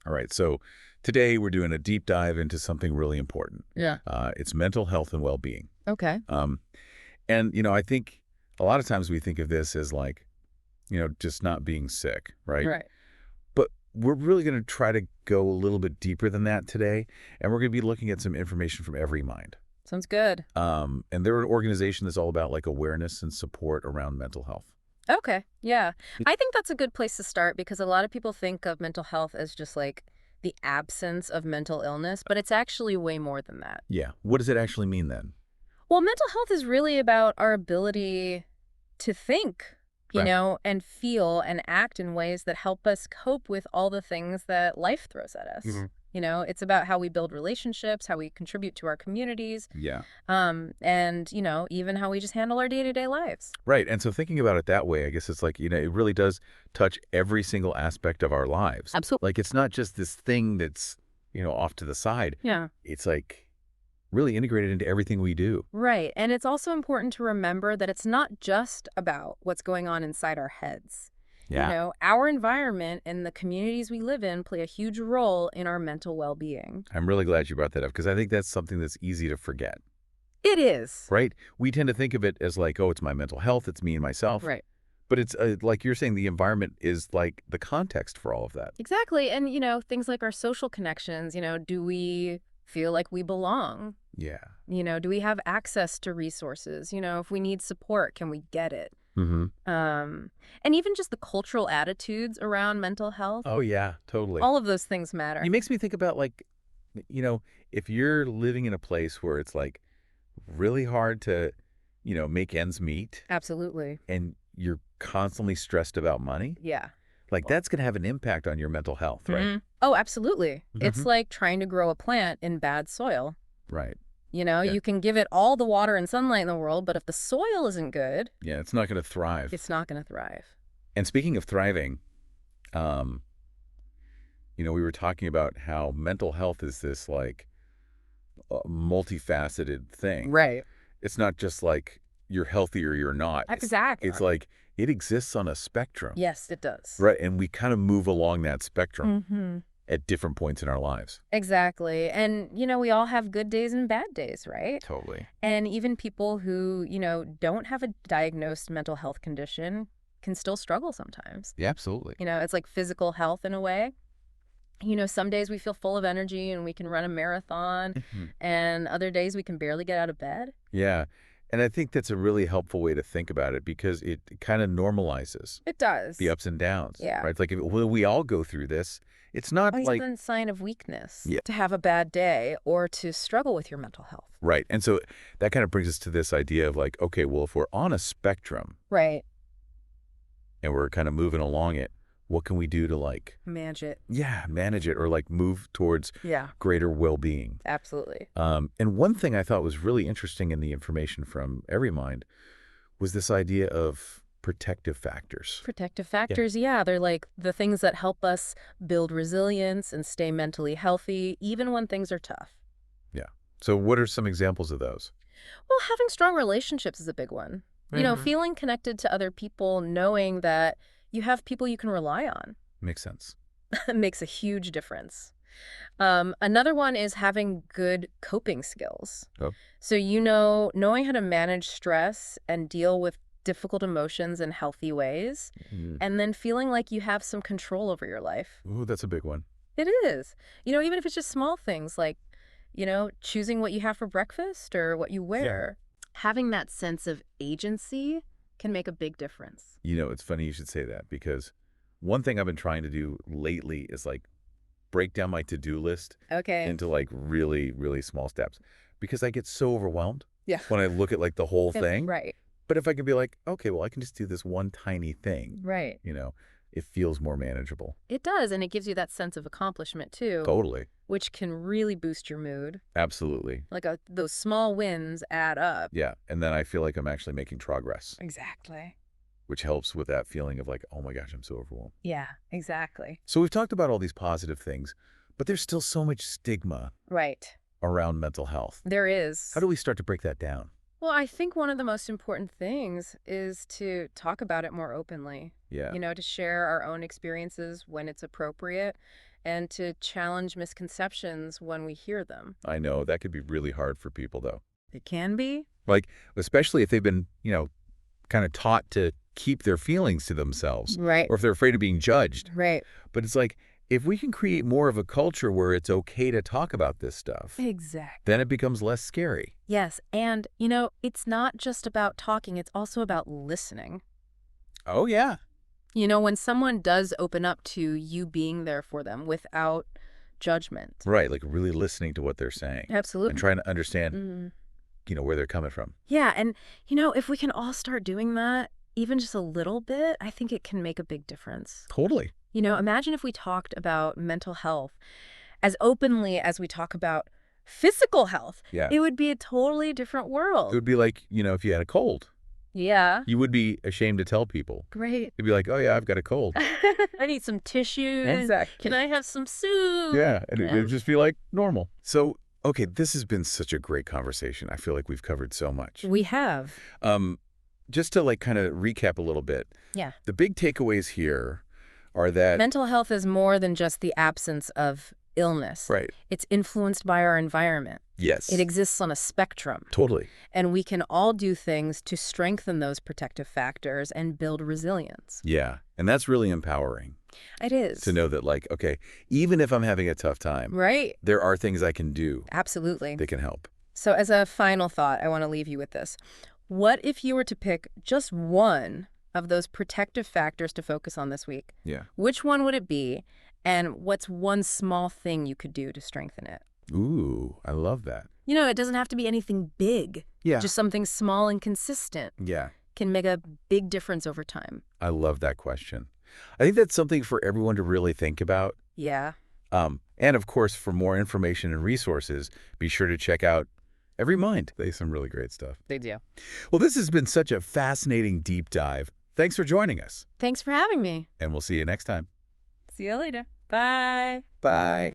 All right, so today we're doing a deep dive into something really important. Yeah. It's mental health and well-being. Okay. Um, I think a lot of times we think of this as like, just not being sick, right? Right. But we're really going to try to go a little bit deeper than that today, and we're going to be looking at some information from Every Mind. Sounds good. And they're an organization that's all about like awareness and support around mental health. Okay. Yeah. Y- I think that's a good place to start because a lot of people think of mental health as just like the absence of mental illness, but it's actually way more than that. Yeah. What does it actually mean then? Well, mental health is really about our ability to think, Right. and feel and act in ways that help us cope with all the things that life throws at us. Hmm. It's about how we build relationships, how we contribute to our communities, Yeah. and, even how we just handle our day-to-day lives. Right. And so thinking about it that way, I guess it's like, it really does touch every single aspect of our lives. Absolutely. Like it's not just this thing that's, off to the side. Yeah. It's like really integrated into everything we do. Right. And it's also important to remember that it's not just about what's going on inside our heads. Yeah. Our environment and the communities we live in play a huge role in our mental well-being. I'm really glad you brought that up because I think that's something that's easy to forget, It is. right? We tend to think of it as like, oh, it's my mental health, it's me and myself. Right. But it's like you're saying, the environment is like the context for all of that. Exactly. And, things like our social connections, do we feel like we belong? Yeah. Do we have access to resources? If we need support, can we get it? Mm-hmm. And even just the cultural attitudes around mental health, Oh, yeah, totally. all of those things matter. It makes me think about like, if you're living in a place where it's like really hard to, make ends meet Absolutely. and you're constantly stressed about money, Yeah. like that's going to have an impact on your mental health, right? Oh, absolutely. It's Mhm. like trying to grow a plant in bad soil. Right. Yeah. You can give it all the water and sunlight in the world, but if the soil isn't good, Yeah, it's not going to thrive. it's not going to thrive. And speaking of thriving, um, we were talking about how mental health is this like multifaceted thing. Right. It's not just like you're healthy or you're not. Exactly. It's like it exists on a spectrum. Yes, it does. Right. And we kind of move along that spectrum Mm-hmm. at different points in our lives. Exactly. And, we all have good days and bad days, right? Totally. And even people who, don't have a diagnosed mental health condition can still struggle sometimes. Yeah, absolutely. It's like physical health in a way. Some days we feel full of energy and we can run a marathon, Mhm. and other days we can barely get out of bed. Yeah. And I think that's a really helpful way to think about it because it kind of normalizes It does. the ups and downs. Yeah. Right. It's like, well, we all go through this. It's not It's like, a sign of weakness Yeah. to have a bad day or to struggle with your mental health. right. And so that kind of brings us to this idea of like, okay, well, if we're on a spectrum Right. and we're kind of moving along it, what can we do to like, Manage it. yeah, manage it or like move towards Yeah, greater well-being? absolutely. And one thing I thought was really interesting in the information from Every Mind was this idea of protective factors. Protective factors, yeah, they're like the things that help us build resilience and stay mentally healthy, even when things are tough. Yeah. So what are some examples of those? Well, having strong relationships is a big one. Mhm. Feeling connected to other people, knowing that you have people you can rely on Makes sense. makes a huge difference. Another one is having good coping skills. Oh. So, knowing how to manage stress and deal with difficult emotions in healthy ways, Mm. and then feeling like you have some control over your life. Ooh, that's a big one. It is. Even if it's just small things like, choosing what you have for breakfast or what you wear, having that sense of agency can make a big difference. It's funny you should say that because one thing I've been trying to do lately is like break down my to-do list Okay. into like really, really small steps because I get so overwhelmed Yeah. when I look at like the whole thing. Right. But if I could be like, okay, well, I can just do this one tiny thing, Right. it feels more manageable. It does, and it gives you that sense of accomplishment too, Totally. which can really boost your mood. Absolutely. Like those small wins add up. Yeah. And then I feel like I'm actually making progress, Exactly. which helps with that feeling of like, oh my gosh, I'm so overwhelmed. Yeah, exactly. So we've talked about all these positive things, but there's still so much stigma Right. around mental health. There is. How do we start to break that down? Well, I think one of the most important things is to talk about it more openly. Yeah. To share our own experiences when it's appropriate and to challenge misconceptions when we hear them. I know that could be really hard for people, though. It can be. Like, especially if they've been, kind of taught to keep their feelings to themselves, Right. or if they're afraid of being judged. Right. But it's like, if we can create more of a culture where it's okay to talk about this stuff, Exactly. then it becomes less scary. Yes. And, it's not just about talking, it's also about listening. Oh, yeah. When someone does open up to you being there for them without judgment. Right, like really listening to what they're saying. Absolutely. And trying to understand, Mhm. where they're coming from. Yeah. And, if we can all start doing that, even just a little bit, I think it can make a big difference. Totally. Imagine if we talked about mental health as openly as we talk about physical health. Yeah. It would be a totally different It world. would be like, if you had a cold, Yeah. you would be ashamed to tell people. Great. You'd be like, oh, yeah, I've got a cold. I need some tissues. Exactly. Can I have some soup? Yeah, and Yeah. it'd just be like normal. So, okay, this has been such a great conversation. I feel like we've covered so much. We have. Just to kind of recap a little bit. Yeah. The big takeaways here are that Mental health is more than just the absence of illness. right. It's influenced by our environment. Yes. It exists on a spectrum. Totally. And we can all do things to strengthen those protective factors and build resilience. Yeah. And that's really empowering It is. to know that okay, even if I'm having a tough time, Right. there are things I can do Absolutely. that can help. So as a final thought, I want to leave you with this. What if you were to pick just one of those protective factors to focus on this week? Yeah. Which one would it be? And what's one small thing you could do to strengthen it? Ooh, I love that. It doesn't have to be anything big. Yeah. Just something small and consistent Yeah. can make a big difference over time. I love that question. I think that's something for everyone to really think about. Yeah. And of course, for more information and resources, be sure to check out Every Mind. They have some really great stuff. They do. Well, this has been such a fascinating deep dive. Thanks for joining us, Thanks for having me. and we'll see you next time. See you later. Bye. Bye.